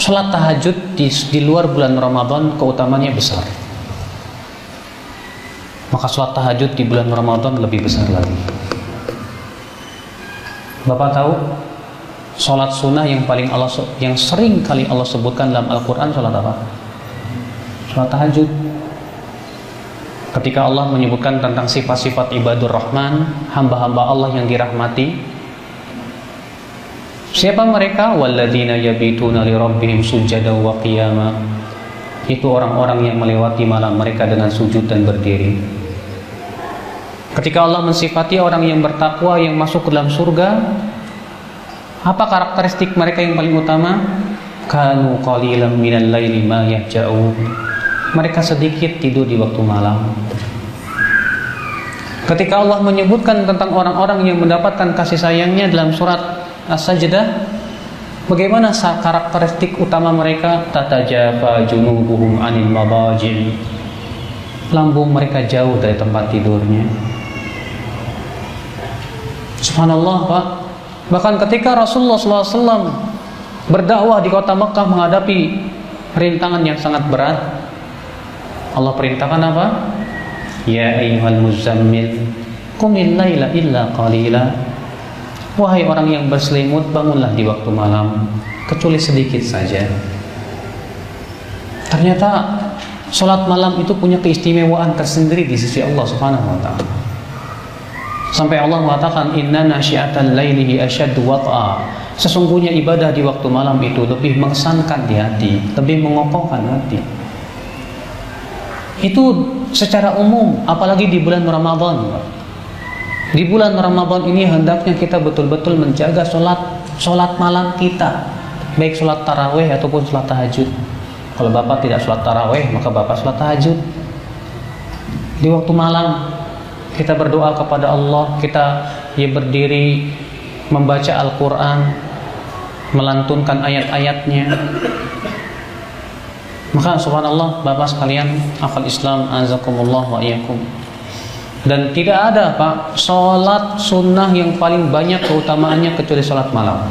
Sholat tahajud di luar bulan Ramadan keutamaannya besar. Maka sholat tahajud di bulan Ramadan lebih besar lagi. Bapak tahu sholat sunnah yang sering kali Allah sebutkan dalam Al-Quran sholat apa? Sholat tahajud. Ketika Allah menyebutkan tentang sifat-sifat ibadur rahman, hamba-hamba Allah yang dirahmati, siapa mereka? Walladzina yabituna li rabbihim sujada wa qiyama. Itu orang-orang yang melewati malam mereka dengan sujud dan berdiri. Ketika Allah mensifati orang yang bertakwa yang masuk ke dalam surga, apa karakteristik mereka yang paling utama? Kanu qalilan minal laili ma yahja'un. Mereka sedikit tidur di waktu malam. Ketika Allah menyebutkan tentang orang-orang yang mendapatkan kasih sayangnya dalam surat As-Sajdah, bagaimana karakteristik utama mereka? Tatajafa junubuhum anil mabaji'. Lambung mereka jauh dari tempat tidurnya. Subhanallah, Pak. Bahkan ketika Rasulullah SAW berdakwah di kota Mekah menghadapi rintangan yang sangat berat, Allah perintahkan apa? Ya ayyuhal muzammil qumil laila illa qalila. Wahai orang yang berselimut, bangunlah di waktu malam kecuali sedikit saja. Ternyata sholat malam itu punya keistimewaan tersendiri di sisi Allah Subhanahu wa ta'ala. Sampai Allah mengatakan inna nasyiatal laili asyaddu wat'a. Sesungguhnya ibadah di waktu malam itu lebih mengesankan di hati, lebih mengokohkan hati. Itu secara umum, apalagi di bulan Ramadan. Di bulan Ramadan ini hendaknya kita betul-betul menjaga sholat malam kita, baik sholat tarawih ataupun sholat tahajud. Kalau Bapak tidak sholat tarawih, maka Bapak sholat tahajud. Di waktu malam kita berdoa kepada Allah, kita berdiri membaca Al-Quran, melantunkan ayat-ayatnya. Maka subhanallah, Bapak sekalian, akhwal Islam, azakumullah wa iyyakum. Dan tidak ada, Pak, sholat sunnah yang paling banyak keutamaannya kecuali sholat malam.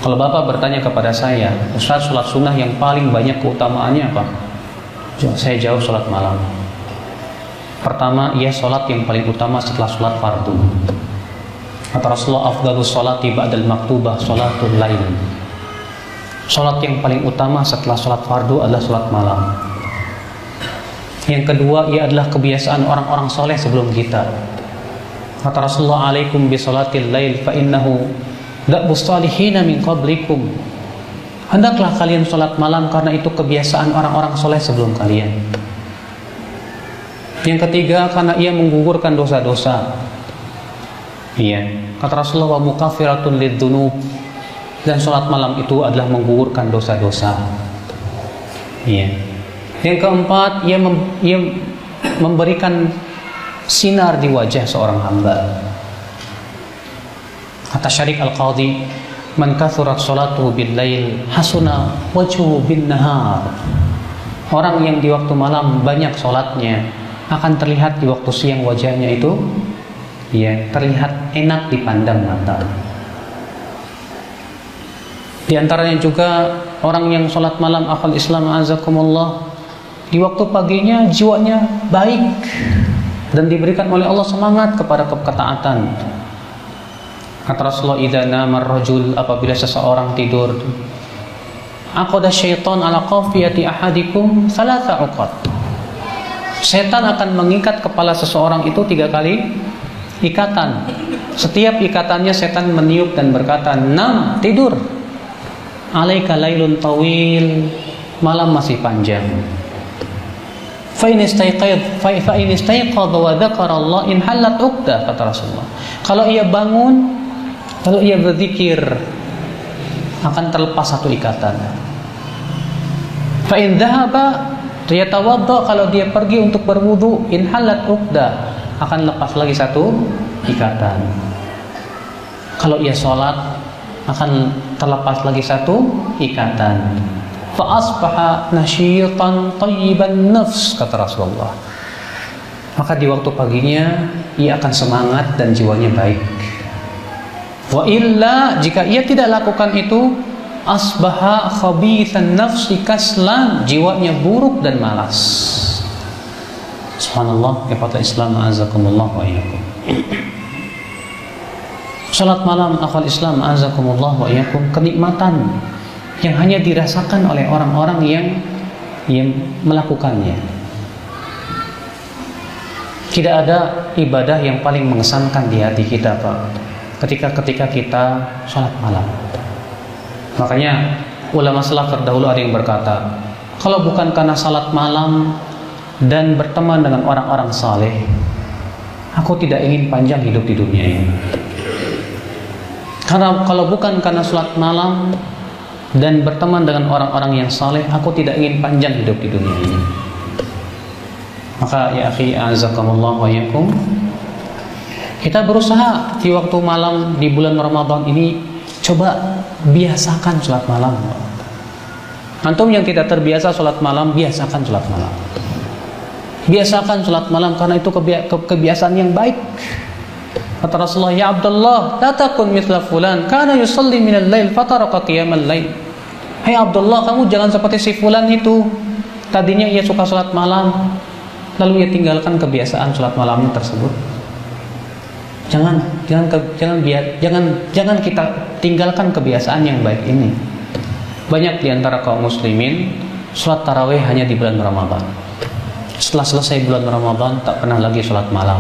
Kalau Bapak bertanya kepada saya, Ustaz, sholat sunnah yang paling banyak keutamaannya apa? Saya jawab sholat malam. Pertama, ia sholat yang paling utama setelah sholat fardu. Kata Rasulullah, afdhalus sholati ba'dal maktubah sholatul lail. Sholat yang paling utama setelah sholat fardu adalah sholat malam. Yang kedua, ia adalah kebiasaan orang-orang soleh sebelum kita. Kata Rasulullah, alaikum bi sholatil lail fa innahu da'bus salihina min qablikum. Hendaklah kalian sholat malam karena itu kebiasaan orang-orang soleh sebelum kalian. Yang ketiga, karena ia menggugurkan dosa-dosa. Iya, kata Rasulullah, wa mukaffiratun lidzunub. Dan sholat malam itu adalah menggugurkan dosa-dosa. Iya. Yang keempat, ia memberikan sinar di wajah seorang hamba. Kata Syarik Al-Qadhi, man kathurat sholatuhu bil lail hasuna wajhuhu bin nahar. Orang yang di waktu malam banyak sholatnya, akan terlihat di waktu siang wajahnya itu terlihat enak dipandang mata. Di antaranya juga orang yang sholat malam, akhwal Islam azakumullah, di waktu paginya jiwanya baik dan diberikan oleh Allah semangat kepada ketaatan. Kata Rasulullah, idza nama ar-rajul, apabila seseorang tidur, aqada syaitan ala qafiyati ahadikum thalatha uqad. Setan akan mengikat kepala seseorang itu 3 kali ikatan. Setiap ikatannya setan meniup dan berkata, "Nam, tidur. Alaika lailun tawil, malam masih panjang. Fa in istayqadha wa dzakara Allah in halat 'uqdah," kata Rasulullah. Kalau ia bangun, lalu ia berzikir, akan terlepas 1 ikatan. Fa in dhahaba yatawadda, kalau dia pergi untuk berwudu, in halat 'uqdah, akan lepas lagi 1 ikatan. Kalau ia sholat, akan terlepas lagi 1 ikatan. Fa asbaha nasyitan thayyiban nafs, kata Rasulullah. Maka di waktu paginya ia akan semangat dan jiwanya baik. Wa illa, jika ia tidak lakukan itu, asbaha khabithan nafsi kaslan, jiwanya buruk dan malas. Subhanallah, ikhwatal Islam a'azakumullah wa iyyakum. Salat malam akhwal Islam a'azakumullah wa iyyakum, kenikmatan yang hanya dirasakan oleh orang-orang yang melakukannya. Tidak ada ibadah yang paling mengesankan di hati kita, Pak, ketika kita salat malam. Makanya ulama salaf terdahulu ada yang berkata, kalau bukan karena salat malam dan berteman dengan orang-orang saleh, aku tidak ingin panjang hidup di dunia ini. Karena kalau bukan karena salat malam dan berteman dengan orang-orang yang saleh, aku tidak ingin panjang hidup di dunia ini. Maka ya akhi a'azakumullah wa iyyakum, kita berusaha di waktu malam di bulan Ramadan ini, coba biasakan salat malam. Antum yang tidak terbiasa salat malam, biasakan salat malam. Biasakan salat malam karena itu kebiasaan yang baik. Kata Rasulullah, ya Abdullah, la takun mithla fulan kana yusalli minal lail fataraka qiyamal lail. Hai Abdullah, kamu jangan seperti si fulan itu. Tadinya ia suka salat malam, lalu ia tinggalkan kebiasaan salat malamnya tersebut. Jangan kita tinggalkan kebiasaan yang baik ini. Banyak di antara kaum muslimin salat tarawih hanya di bulan Ramadan. Setelah selesai bulan Ramadan tak pernah lagi salat malam,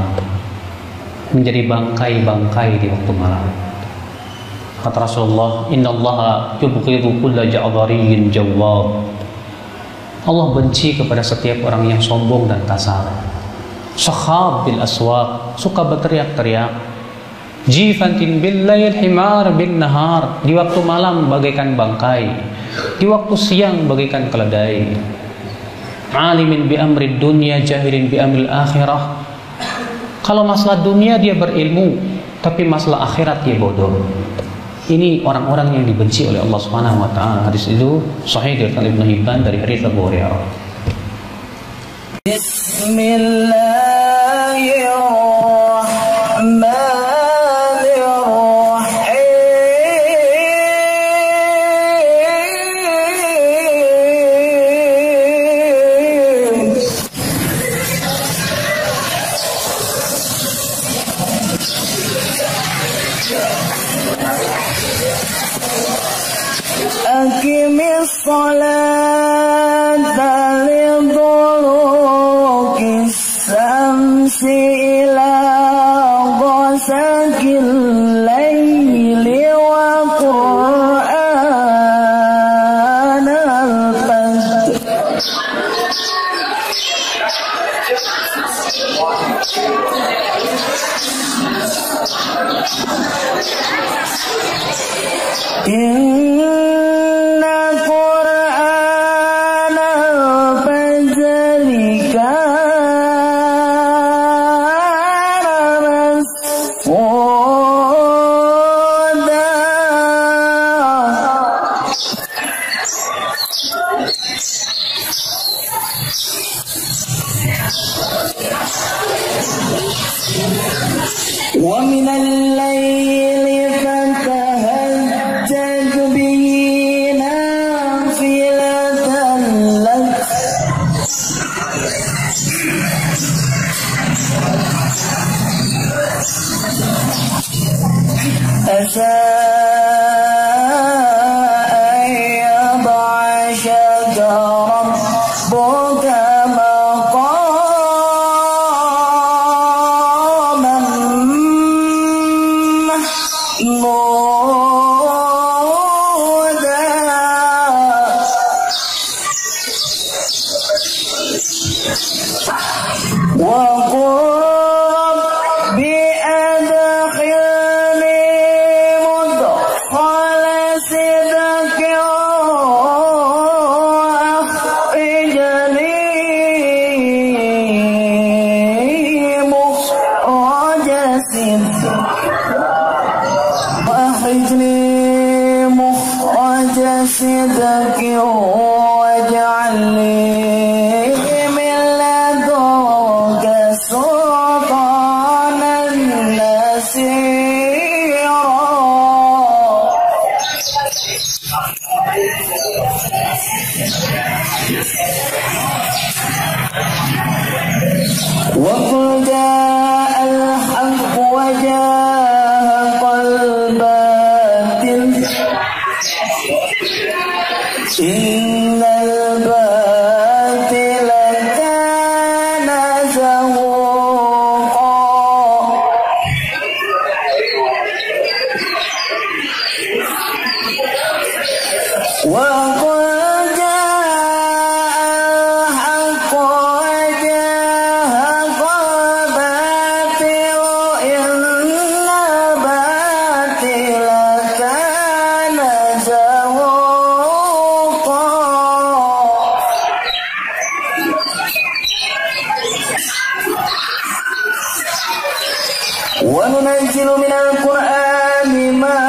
menjadi bangkai-bangkai di waktu malam. Kata Rasulullah, innallaha yubghidu kulla ja'dhariyyin jawwab. Allah benci kepada setiap orang yang sombong dan kasar. Sakhab bil aswaq, suka berteriak-teriak. Jifantin bil lail himar bin nahar, di waktu malam bagaikan bangkai, di waktu siang bagaikan keledai. Alimin bi amri dunya, jahilin bi amri akhirah. Kalau masalah dunia dia berilmu, tapi masalah akhirat dia bodoh. Ini orang-orang yang dibenci oleh Allah Subhanahu wa taala. Hadis itu sahih dari Ibnu Hibban dari hadits Abu Hurairah. Aqimis salata liduluki syamsi ila ghasaqil laili wa qur'anal fajr. Inna Qur'anal fajri kana mashhuda. Wa minal layli fatahajjad bihi nafilatan lak asa an yab'athaka rabbuka maqaman mahmuda. Wa qur rabbi adkhilni mudkhala sidqin wa akhrijni mukhraja sidqin وأخرجني مخرج صدق واجعل لي من لدنك سلطانا وننزل من القرآن ما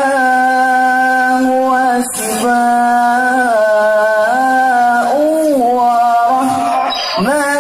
هو شفاء ورحمة